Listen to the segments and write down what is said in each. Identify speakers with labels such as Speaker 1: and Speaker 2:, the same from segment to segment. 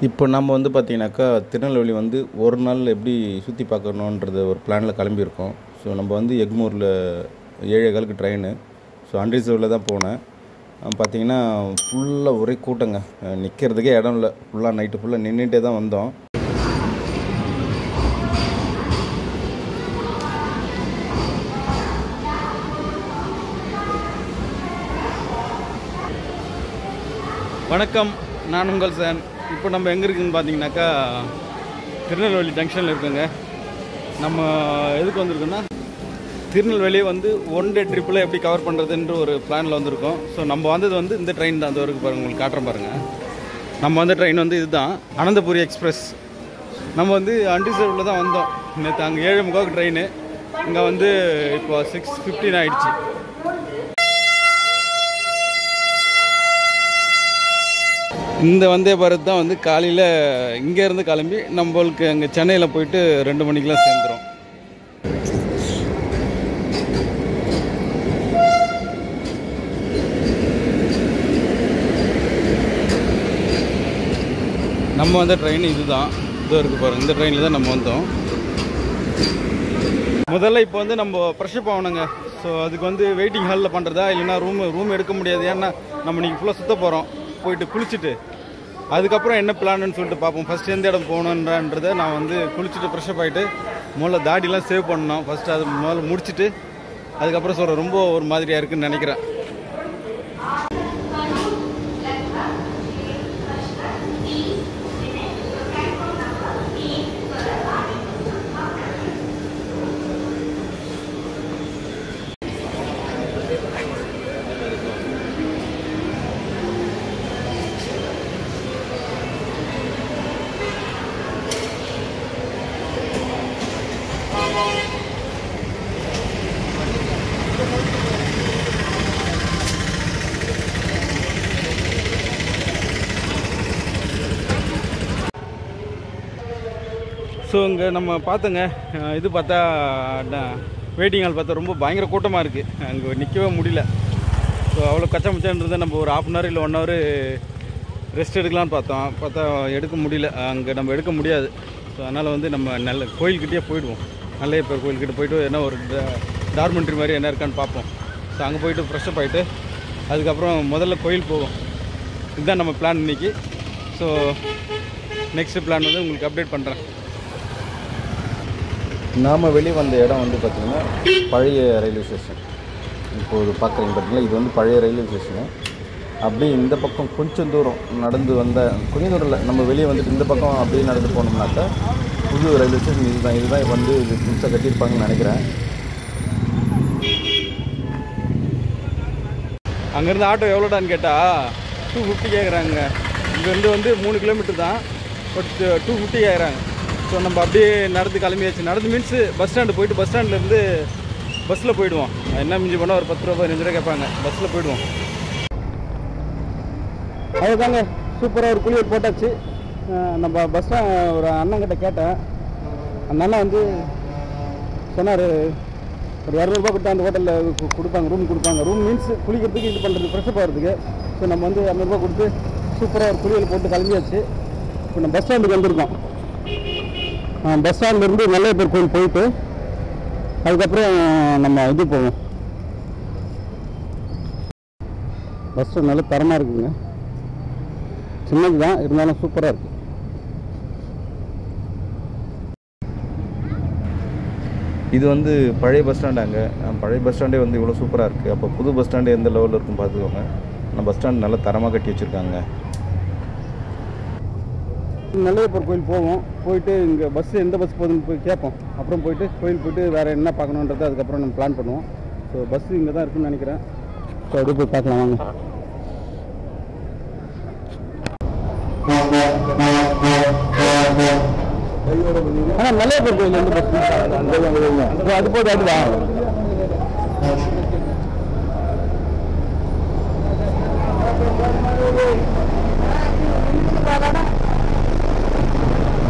Speaker 1: இப்போ நம்ம வந்து பார்த்திங்கனாக்கா திருநெல்வேலி வந்து ஒரு நாள் எப்படி சுற்றி பார்க்கணுன்றது ஒரு பிளானில் கிளம்பியிருக்கோம். ஸோ நம்ம வந்து எக்மோரில் 7:15க்கு ட்ரெயினு. ஸோ அன்ரிசர்வ்டில் தான் போனேன். பார்த்திங்கன்னா ஃபுல்லாக ஒரே கூட்டங்க. நிற்கிறதுக்கே இடம் இல்லை. ஃபுல்லாக நைட்டு ஃபுல்லாக நின்றுட்டே தான் வந்தோம். வணக்கம், நான் உங்கள் சான். இப்போ நம்ம எங்கே இருக்குதுன்னு பார்த்தீங்கன்னாக்கா திருநெல்வேலி ஜங்ஷனில் இருக்குங்க. நம்ம எதுக்கு வந்திருக்கோன்னா திருநெல்வேலியை வந்து ஒன் டே ட்ரிப்பில் எப்படி கவர் பண்ணுறதுன்ற ஒரு பிளானில் வந்திருக்கோம். ஸோ நம்ம வந்தது வந்து இந்த ட்ரெயின் தான். அது வரைக்கும் பாருங்கள், உங்களுக்கு காட்டுறேன் பாருங்கள். நம்ம வந்த ட்ரெயின் வந்து இதுதான், அனந்தபுரி எக்ஸ்பிரஸ். நம்ம வந்து அன்ரிசர்வ்டில் தான் வந்தோம். நேற்று அங்கே 7:45க்கு ட்ரெயின், இங்கே வந்து இப்போ 6:15 ஆகிடுச்சு. இந்த வந்தே பாரத் தான் வந்து காலையில் இங்கேருந்து கிளம்பி நம்மளுக்கு அங்கே சென்னையில் போயிட்டு 2 மணிக்கெலாம் சேர்ந்துடும். நம்ம வந்த ட்ரெயின் இதுதான், இதோ இருக்குது பாருங்கள். இந்த ட்ரெயினில் தான் நம்ம வந்தோம். முதல்ல இப்போ வந்து நம்ம ஃப்ரெஷ்அப் ஆகணுங்க. ஸோ அதுக்கு வந்து வெயிட்டிங் ஹாலில் பண்ணுறதா இல்லைன்னா ரூம் எடுக்க முடியாது. ஏன்னா நம்ம இன்றைக்கி ஃபுல்லாக சுற்ற போகிறோம். போயிட்டு குளிச்சுட்டு அதுக்கப்புறம் என்ன பிளான்னு சொல்லிட்டு பார்ப்போம். ஃபஸ்ட்டு எந்த இடம் போகணுன்றதை நான் வந்து குளிச்சுட்டு ஃப்ரெஷ்அப் ஆகிட்டு முதல்ல தாடிலாம் சேவ் பண்ணணும். ஃபஸ்ட்டு அது முதல்ல முடிச்சுட்டு அதுக்கப்புறம் சொல்கிறேன். ரொம்ப ஒரு மாதிரியாக இருக்குதுன்னு நினைக்கிறேன். ஸோ இங்கே நம்ம பார்த்தோங்க, இது பார்த்தா வெயிட்டிங் ஹால் பார்த்தா ரொம்ப பயங்கர கூட்டமாக இருக்குது. அங்கே நிற்கவே முடியல. ஸோ அவ்வளோ கச்சமுச்சான்றதை நம்ம ஒரு 1/2 hour இல்லை 1 hour ரெஸ்ட் எடுக்கலான்னு பார்த்தா எடுக்க முடியல. அங்கே நம்ம எடுக்க முடியாது. ஸோ அதனால் வந்து நம்ம நல்ல கோயில்கிட்டே போயிடுவோம். நல்லையப்பர் கோயில்கிட்ட போய்ட்டு என்ன ஒரு டார்மெண்ட்ரி மாதிரி என்ன இருக்கான்னு பார்ப்போம். ஸோ அங்கே போய்ட்டு ஃப்ரெஷ்அப் ஆகிட்டு அதுக்கப்புறம் முதல்ல கோயில் போவோம். இதுதான் நம்ம பிளான் இன்றைக்கி. ஸோ நெக்ஸ்ட் பிளான் வந்து உங்களுக்கு அப்டேட் பண்ணுறேன். நாம் வெளியே வந்த இடம் வந்து பார்த்திங்கன்னா பழைய ரயில்வே ஸ்டேஷன். இப்போது பார்க்குறீங்க பார்த்தீங்களா, இது வந்து பழைய ரயில்வே ஸ்டேஷனு. அப்படியே இந்த பக்கம் கொஞ்சம் தூரம் நடந்து வந்த, கொஞ்சம் தூரம் இல்லை, நம்ம வெளியே வந்துட்டு இந்த பக்கம் அப்படியே நடந்து போனோம்னாக்கா புது ரயில்வே ஸ்டேஷன் இதுதான் வந்து இது புதுசாக கட்டியிருப்பாங்கன்னு நினைக்கிறேன். அங்கேருந்து ஆட்டோ எவ்வளோடான்னு கேட்டால் 250 கேட்குறாங்க. இங்கேருந்து வந்து 3 கிலோமீட்டர் தான், பட் 250 கேட்குறாங்க. ஸோ நம்ம அப்படியே நடந்து கிளம்பியாச்சு. நடந்து மீன்ஸ் பஸ் ஸ்டாண்டு போயிட்டு பஸ் ஸ்டாண்ட்லேருந்து பஸ்ஸில் போயிடுவோம். என்ன மிஞ்சி போனால் ஒரு 10 ரூபா 15 ரூபா கேட்பாங்க. பஸ்ஸில் போயிடுவோம். அதுதாங்க சூப்பராக ஒரு குளியல் போட்டாச்சு. நம்ம பஸ் ஒரு அண்ணங்கிட்ட கேட்டேன். அந்த அண்ணன் வந்து சொன்னார், ஒரு 200 ரூபா கொடுத்தா அந்த ஹோட்டலில் கொடுப்பாங்க, ரூம் கொடுப்பாங்க. ரூம் மீன்ஸ் குளிக்கிறதுக்கு, இது பண்ணுறது, ஃப்ரெஷ்அப் ஆகிறதுக்கு. ஸோ நம்ம வந்து 200 ரூபா கொடுத்து சூப்பராக ஒரு குளியல் போட்டு கிளம்பியாச்சு. இப்போ நம்ம பஸ் ஸ்டாண்டுக்கு வந்திருக்கோம். பஸ் ஸ்டாண்ட்லேருந்து நல்லையப்பர் கோயில் போயிட்டு அதுக்கப்புறம் நம்ம இது போவோம். பஸ் ஸ்டாண்ட் நல்ல தரமாக இருக்குதுங்க. சின்னது தான், இருந்தாலும் சூப்பராக இருக்குது. இது வந்து பழைய பஸ் ஸ்டாண்டாங்க. பழைய பஸ் ஸ்டாண்டே வந்து இவ்வளோ சூப்பராக இருக்குது. அப்போ புது பஸ் ஸ்டாண்டு எந்த லெவலில் இருக்குன்னு பார்த்துக்கோங்க. நம்ம பஸ் ஸ்டாண்ட் நல்லா தரமாக கட்டி வச்சுருக்காங்க. நல்லையப்பர் கோயில் போவோம். போயிட்டு இங்கே பஸ்ஸு எந்த பஸ் போகுதுன்னு போய் கேட்போம். அப்புறம் போயிட்டு கோயில் போய்ட்டு வேறு என்ன பார்க்கணுன்றது அதுக்கப்புறம் நம்ம பிளான் பண்ணுவோம். ஸோ பஸ்ஸு இங்கே தான் இருக்குதுன்னு நினைக்கிறேன். ஸோ அப்படியே போய் பார்க்கலாம் வாங்க. ஆனால் நல்லையப்பர் கோயில் வந்து பஸ் அது போது அதுவா?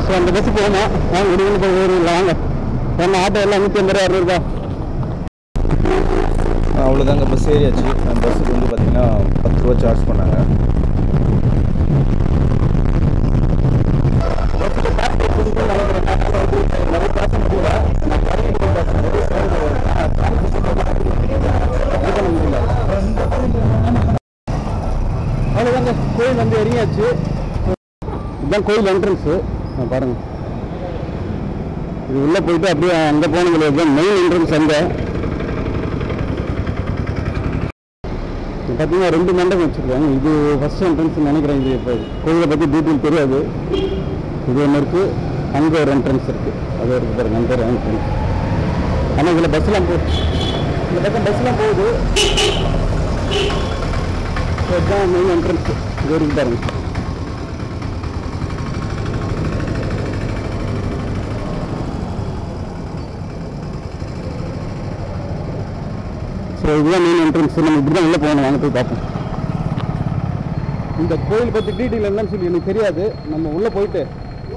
Speaker 1: ஸோ அந்த பஸ்ஸு போகணும். வாங்க முடிவு போய் ஏறிடலாம் வாங்க. ஏன்னா ஆட்டோ எல்லாம் 150 ரூபா 200 ரூபா. அவ்வளோதாங்க, பஸ் ஏறியாச்சு. பஸ்ஸுக்கு வந்து பார்த்திங்கன்னா 10 ரூபா சார்ஜ் பண்ணாங்க.
Speaker 2: இதுதான் கோயில் என்ட்ரன்ஸு பாருங்கள். இது உள்ளே போயிட்டு அப்படியே அங்கே போனது மெயின் என்ட்ரன்ஸ். அங்கே பார்த்தீங்கன்னா 2 மண்டபம் வச்சுருக்காங்க. இது ஃபஸ்ட் என்ட்ரன்ஸ் நினைக்கிறேன். இது இப்போ கோயிலை பற்றி டீட்டெயில் தெரியாது. இது ஒன்று இருக்குது, அங்கே ஒரு என்ட்ரன்ஸ் இருக்குது, அது இருக்குது பாருங்கள், அங்கே ஒரு என்ட்ரன்ஸ். ஆனால் இதில் பஸ்லாம் போகுது, இந்த பக்கம் பஸ்லாம் போகுது. இதுதான் மெயின் என்ட்ரன்ஸ். இது இருக்குது பாருங்கள். ஸோ இதுதான் மெயின் என்ட்ரன்ஸ். நம்ம இப்படி தான் உள்ளே போகணும். வாங்க போய் பார்ப்போம். இந்த கோயில் பற்றி டீட்டெயில் என்னன்னு சொல்லி எனக்கு தெரியாது. நம்ம உள்ளே போயிட்டு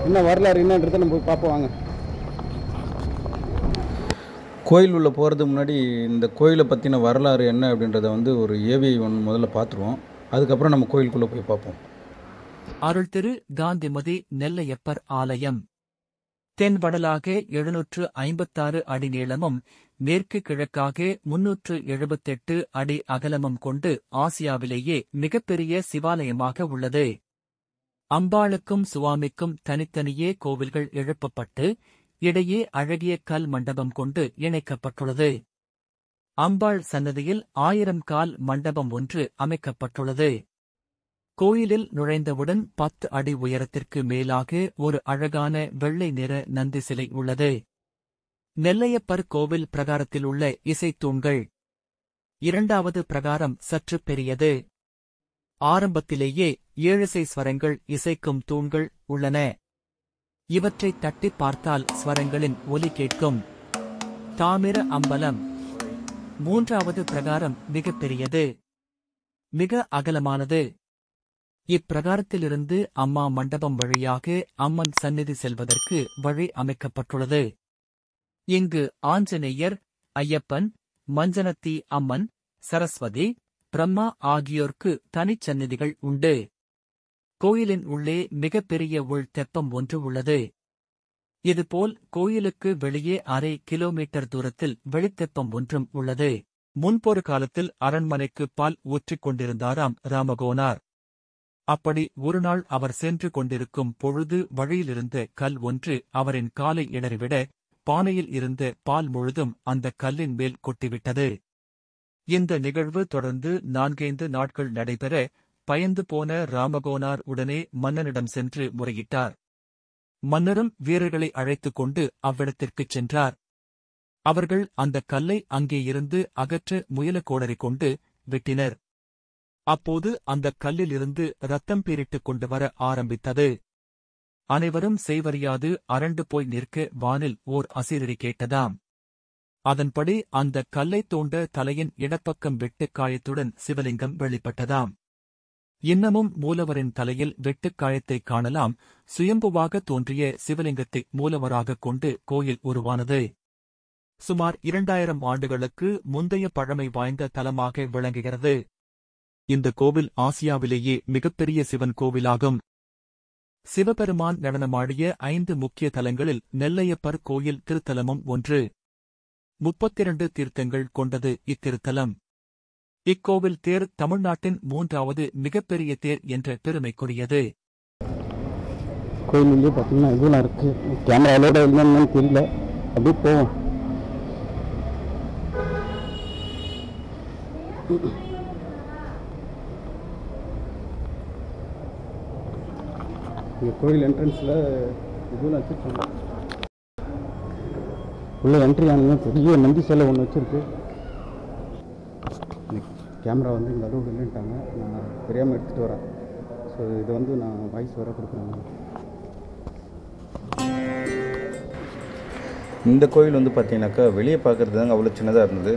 Speaker 2: என்ன வரலாறு என்னன்றதை நம்ம போய் பார்ப்போம். வாங்க.
Speaker 1: கோயில் உள்ளே போகிறதுக்கு முன்னாடி இந்த கோயிலை பற்றின வரலாறு என்ன அப்படின்றத வந்து ஒரு ஏவிஐ ஒன்று முதல்ல பார்த்துருவோம். அதுக்கப்புறம் நம்ம கோயிலுக்குள்ளே போய் பார்ப்போம்.
Speaker 3: அருள் திரு காந்திமதி நெல்லையப்பர் ஆலயம் தென்வடலாக 756 அடி நீளமும் மேற்கு கிழக்காக 378 அடி அகலமும் கொண்டு ஆசியாவிலேயே மிகப்பெரிய சிவாலயமாக உள்ளது. அம்பாளுக்கும் சுவாமிக்கும் தனித்தனியே கோவில்கள் எழுப்பப்பட்டு இடையே அழகிய கல் மண்டபம் கொண்டு இணைக்கப்பட்டுள்ளது. அம்பாள் சன்னதியில் 1000 கால் மண்டபம் ஒன்று அமைக்கப்பட்டுள்ளது. கோயிலில் நுழைந்தவுடன் 10 அடி உயரத்திற்கு மேலாக ஒரு அழகான வெள்ளை நிற நந்தி சிலை உள்ளது. நெல்லையப்பர் கோவில் பிரகாரத்தில் உள்ள இசைத்தூண்கள். 2வது பிரகாரம் சற்று பெரியது. ஆரம்பத்திலேயே 7 ஸ்வரங்கள் இசைக்கும் தூண்கள் உள்ளன. இவற்றை தட்டி பார்த்தால் ஸ்வரங்களின் ஒலி கேட்கும். தாமிர அம்பலம். 3வது பிரகாரம் மிகப்பெரியது, மிக அகலமானது. இப்பிரகாரத்திலிருந்து அம்மா மண்டபம் வழியாக அம்மன் சந்நிதி செல்வதற்கு வழி அமைக்கப்பட்டுள்ளது. இங்கு ஆஞ்சநேயர், ஐயப்பன், மஞ்சனத்தி அம்மன், சரஸ்வதி, பிரம்மா ஆகியோர்க்கு தனிச்சந்நிதிகள் உண்டு. கோயிலின் உள்ளே மிகப்பெரிய உள் தெப்பம் ஒன்று உள்ளது. இதுபோல் கோயிலுக்கு வெளியே அரை கிலோமீட்டர் தூரத்தில் வெளித்தெப்பம் ஒன்றும் உள்ளது. முன்பொரு காலத்தில் அரண்மனைக்கு பால் ஊற்றிக் கொண்டிருந்தாராம் ராமகோனார். அப்படி ஒருநாள் அவர் சென்று கொண்டிருக்கும் பொழுது வழியிலிருந்த கல் ஒன்று அவரின் காலை இடறிவிட பானையில் இருந்த பால் முழுதும் அந்த கல்லின் மேல் கொட்டிவிட்டது. இந்த நிகழ்வு தொடர்ந்து 4-5 நாட்கள் நடைபெற பயந்து போன ராமகோனார் உடனே மன்னனிடம் சென்று முறையிட்டார். மன்னரும் வீரர்களை அழைத்துக் கொண்டு அவ்விடத்திற்குச் சென்றார். அவர்கள் அந்த கல்லை அங்கே இருந்து அகற்ற முயல கோடரி கொண்டு வெட்டினர். அப்போது அந்த கல்லிலிருந்து இரத்தம் பீரிட்டுக் கொண்டு வர ஆரம்பித்தது. அனைவரும் செய்வறியாது அரண்டு போய் நிற்க வானில் ஓர் அசீரடி கேட்டதாம். அதன்படி அந்த கல்லை தோண்ட தலையின் இடப்பக்கம் வெட்டுக் காயத்துடன் சிவலிங்கம் வெளிப்பட்டதாம். இன்னமும் மூலவரின் தலையில் வெட்டுக் காயத்தைக் காணலாம். சுயம்புவாக தோன்றிய சிவலிங்கத்தை மூலவராகக் கொண்டு கோயில் உருவானது. சுமார் 2000 ஆண்டுகளுக்கு முந்தைய பழமை வாய்ந்த தலமாக விளங்குகிறது. இந்த கோவில் ஆசியாவிலேயே மிகப்பெரிய சிவன் கோவிலாகும். சிவபெருமான் நடனமாடிய 5 முக்கிய தலங்களில் நெல்லையப்பர் கோயில் திருத்தலமும் ஒன்று. 32 தீர்த்தங்கள் கொண்டது இத்திருத்தலம். இக்கோவில் தேர் தமிழ்நாட்டின் 3வது மிகப்பெரிய தேர் என்ற பெருமைக்குரியது.
Speaker 2: கோயிலே பார்த்தீங்கன்னா இதெல்லாம் இருக்கு. கேமராவோட என்னன்னு தெரியல, அப்படியே போவோம். இங்கே கோயில் என்ட்ரன்ஸில் இதெல்லாம் வச்சுருக்காங்க. உள்ள என்ட்ரி ஆனது பெரிய நந்தி சிலை ஒன்று வச்சுருக்கு. கேமரா வந்து இங்கே அளவு இல்லைன்ட்டாங்க. நான் தெரியாமல் எடுத்துகிட்டு வரேன். ஸோ இதை வந்து நான் வாய்ஸ் வர கொடுக்குறேன்.
Speaker 1: இந்த கோயில் வந்து பார்த்தீங்கன்னாக்கா வெளியே பார்க்குறது தாங்க அவ்வளோ சின்னதாக இருந்தது.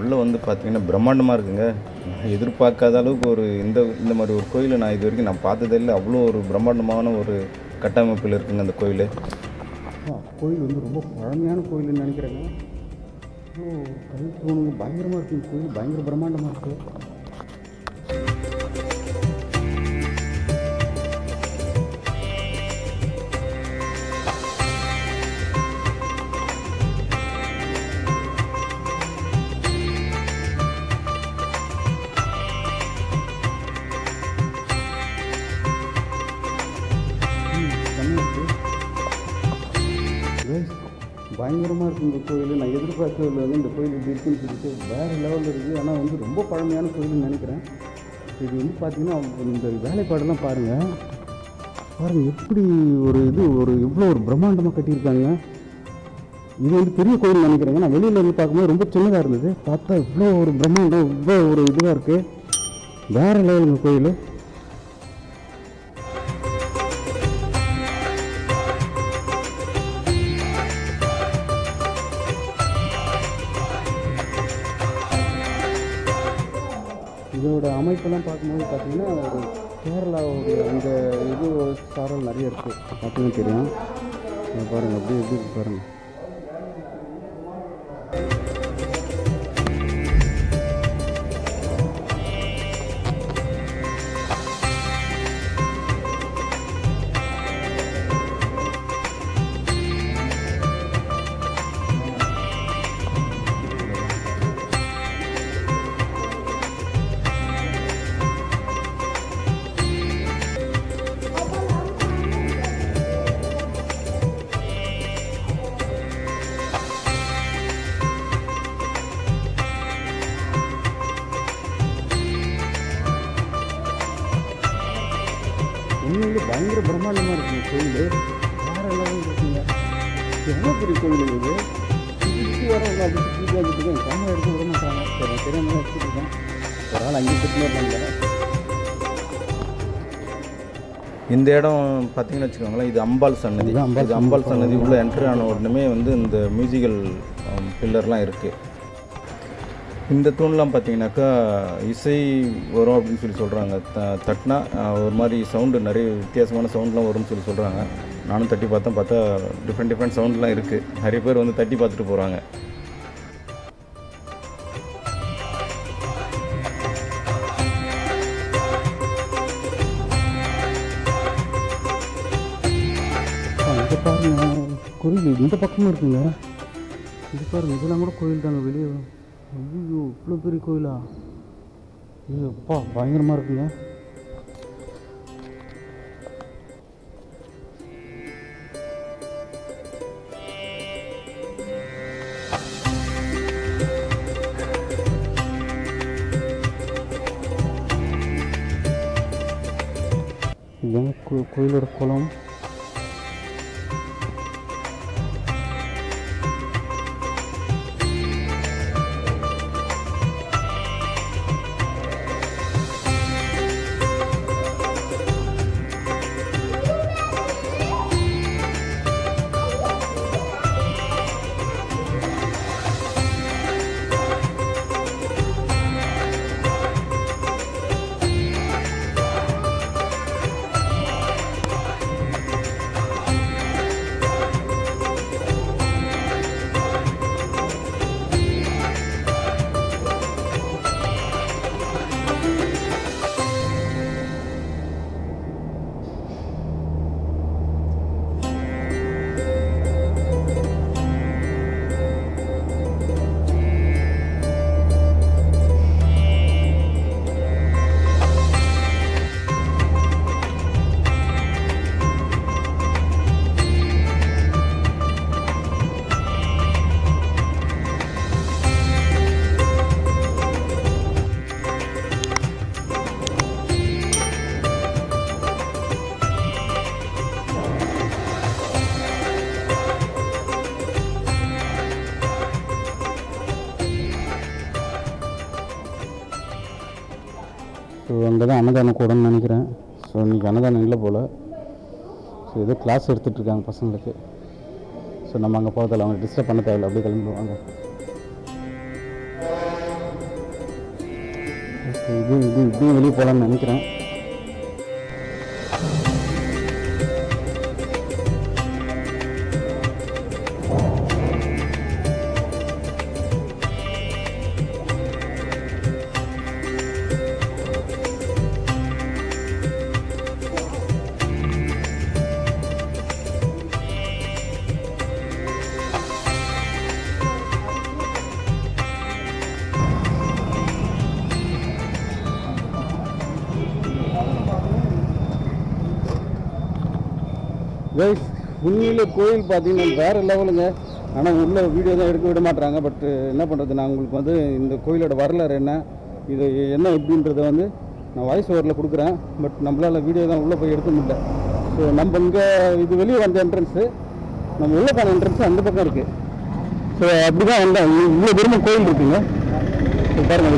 Speaker 1: உள்ளே வந்து பார்த்தீங்கன்னா பிரம்மாண்டமாக இருக்குங்க. நான் எதிர்பார்க்காத அளவுக்கு ஒரு இந்த மாதிரி ஒரு கோயிலை நான் இது வரைக்கும் நான் பார்த்ததே இல்லை. அவ்வளோ ஒரு பிரம்மாண்டமான ஒரு கட்டமைப்பில் இருக்குங்க அந்த கோயில்.
Speaker 2: கோயில் வந்து ரொம்ப பழமையான கோயில்னு நினைக்கிறேங்க. கல் தூணுங்க பயங்கரமாக இருக்குது. கோயில் பயங்கர பிரம்மாண்டமாக இருக்குது. பயங்கரமாக இருக்குது இந்த கோயில். நான் எதிர்பார்க்கவே இல்லை இந்த கோயில் இப்படி இருக்குன்னு சொல்லிட்டு வேறு லெவலில் இருக்குது. ஆனால் வந்து ரொம்ப பழமையான கோயில்னு நினைக்கிறேன். இது வந்து பார்த்திங்கன்னா இந்த வேலைப்பாடெல்லாம் பாருங்கள் எப்படி ஒரு இவ்வளோ ஒரு பிரம்மாண்டமாக கட்டியிருக்காங்க. இது வந்து பெரிய கோயில் நினைக்கிறேங்க. நான் வெளியில் இருந்து பார்க்கும்போது ரொம்ப சின்னதாக இருந்தது. பார்த்தா இவ்வளோ ஒரு பிரம்மாண்டம், இவ்வளோ ஒரு இதுவாக இருக்குது. வேறு லெவலுங்க கோயில். இதோட அமைப்பெல்லாம் பார்க்கும்போது பார்த்திங்கன்னா ஒரு கேரளாவுடைய அந்த இது சாரல் நிறைய இருக்குது. பார்த்தீங்கன்னா தெரியும். பாருங்கள் எப்படி இருக்கு பாருங்கள். உண்மையிலே பயங்கர பிரம்மாண்டமாக இருக்குங்க கோயில். வேறு எல்லாம் இருக்குங்க. எவ்வளோ பெரிய கோயில் இருக்குது. சுற்றி வரவங்க அப்படி சுற்றி பார்த்துட்டு கேமரா எடுத்து விட மாட்டாங்க. சரி தெரியாமல் எடுத்துருக்கேன். ஒரு ஆள் அங்கே சுற்றினே இருந்தாங்க.
Speaker 1: இந்த இடம் பார்த்தீங்கன்னு வச்சுக்கோங்களேன், இது அம்பாள் சன்னதி. இது அம்பாள் சன்னதி உள்ள என்ட்ரி ஆன உடனே வந்து இந்த மியூசிக்கல் பில்லர்லாம் இருக்குது. இந்த தூண்லாம் பார்த்தீங்கன்னாக்கா இசை வரும் அப்படின்னு சொல்லி சொல்கிறாங்க. தட்டினா ஒரு மாதிரி சவுண்டு, நிறைய வித்தியாசமான சவுண்ட்லாம் வரும்னு சொல்லி சொல்கிறாங்க. நானும் தட்டி பார்த்தா டிஃப்ரெண்ட் சவுண்ட்லாம் இருக்குது. நிறைய பேர் வந்து தட்டி பார்த்துட்டு போகிறாங்க.
Speaker 2: இதை பாருங்க, கோயில் இந்த பக்கமும் இருக்குங்க. இது பாருங்க, இதெல்லாம் கூட கோயில் தாங்க. வெளியே ஐயோ இவ்வளோ பெரிய கோயிலா? ஐயோ அப்பா பயங்கரமாக இருக்குங்க. இதுதாங்க கோயிலோட குளம். ஸோ அங்கே தான் அன்னதானம் கூடன்னு நினைக்கிறேன். ஸோ இன்றைக்கி அன்னதானம் இல்லை போல். ஸோ ஏதோ கிளாஸ் எடுத்துகிட்ருக்காங்க பசங்களுக்கு. ஸோ நம்ம அங்கே போகிறதில்ல, அவங்க டிஸ்டர்ப் பண்ண தேவையில்லை, அப்படியே கிளம்பிடுவாங்க. இப்படியும் வெளியே போகலான்னு நினைக்கிறேன். கைஸ், உண்மையிலே கோயில் பார்த்தீங்கன்னா வேறு லெவலுங்க. ஆனால் உள்ள வீடியோ தான் எடுக்க விட மாட்டாங்க. பட் என்ன பண்ணுறது, நான் உங்களுக்கு வந்து இந்த கோயிலோட வரலாறு என்ன, இது என்ன எப்படின்றத வந்து நான் வாய்ஸ் ஓவரில் கொடுக்குறேன். பட் நம்மளால் வீடியோ தான் உள்ளே போய் எடுக்க முடியல. ஸோ நம்ம இங்கே இது வெளியே வந்த என்ட்ரன்ஸு, நம்ம உள்ளே போன என்ட்ரன்ஸு அந்த பக்கம் இருக்குது. ஸோ அப்படி தான் வந்தேன். இவ்வளோ தூரமாக கோயில் இருக்குங்க. ஸோ பாருங்கள்,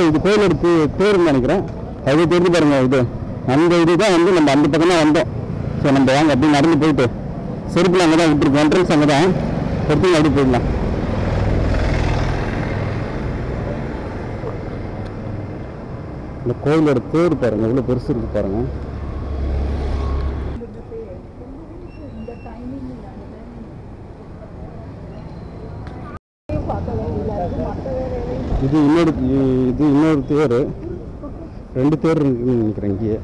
Speaker 2: இது கோயிலோட பேருன்னு நினைக்கிறேன். அது தெரிஞ்சு பாருங்கள். இது அந்த இது தான் வந்து நம்ம அந்த பக்கம் தான் வந்தோம். ஸோ நம்ம வாங்க அப்படி நடந்து போயிட்டு செருப்பில் அங்கே தான் விட்டுருக்கோம். என்ட்ரன்ஸ் அங்கே தான் எடுத்து அப்படி போயிடலாம். இந்த கோயிலோட பேர் பாருங்கள், எவ்வளோ பெருசு இருக்குது பாருங்கள். இது இன்னொரு தேர், 2 தேர் இருக்குன்னு நினைக்கிறேன் இங்கேயே.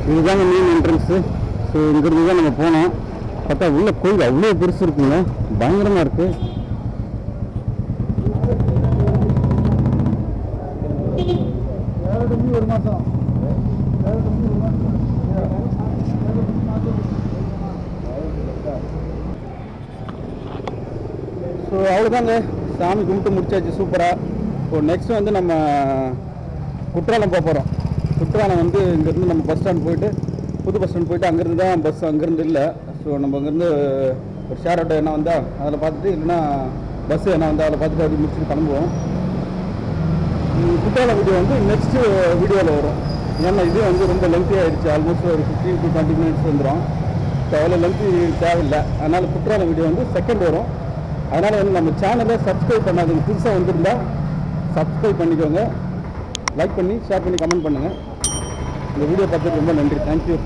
Speaker 2: இதுதாங்க மெயின் என்ட்ரன்ஸு. ஸோ இங்கிருந்து தான் நம்ம போனோம். பார்த்தா உள்ள கோயில் அவ்வளோ பெருசு இருக்குங்க, பயங்கரமாக இருக்குது. ஒரு மாதம் ஸோ அவ்வளோதாங்க, சாமி கும்பிட்டு முடிச்சாச்சு சூப்பராக. இப்போ நெக்ஸ்ட் வந்து நம்ம குற்றாலம் போக போகிறோம். குற்றாலம் வந்து இங்கேருந்து நம்ம பஸ் ஸ்டாண்ட் போயிட்டு, புது பஸ் ஸ்டாண்ட் போயிட்டு அங்கேருந்து தான் பஸ், அங்கேருந்து இல்லை. ஸோ நம்ம அங்கேருந்து ஒரு ஷேர் ஆட்டோ என்ன வந்தால் அதில் பார்த்துட்டு, இல்லைன்னா பஸ்ஸு என்ன வந்தால் அதில் பார்த்துட்டு அப்படி முடிச்சுட்டு கிளம்புவோம். குற்றாலம் வீடியோ வந்து நெக்ஸ்ட்டு வீடியோவில் வரும். ஏன்னா இது வந்து ரொம்ப லென்த்தி ஆகிடுச்சு. ஆல்மோஸ்ட் ஒரு 15 to 20 minutes வந்துடும். ஸோ அவ்வளோ லென்த்தி தேவையில்லை. அதனால் குற்றாலம் வீடியோ வந்து செகண்ட் வரும். அதனால் வந்து நம்ம சேனலை சப்ஸ்கிரைப் பண்ணாதீங்க. புதுசாக வந்திருந்தால் சப்ஸ்கிரைப் பண்ணிக்கோங்க, லைக் பண்ணி ஷேர் பண்ணி கமெண்ட் பண்ணுங்கள். இந்த வீடியோ பார்த்துட்டு ரொம்ப நன்றி. தேங்க்யூ.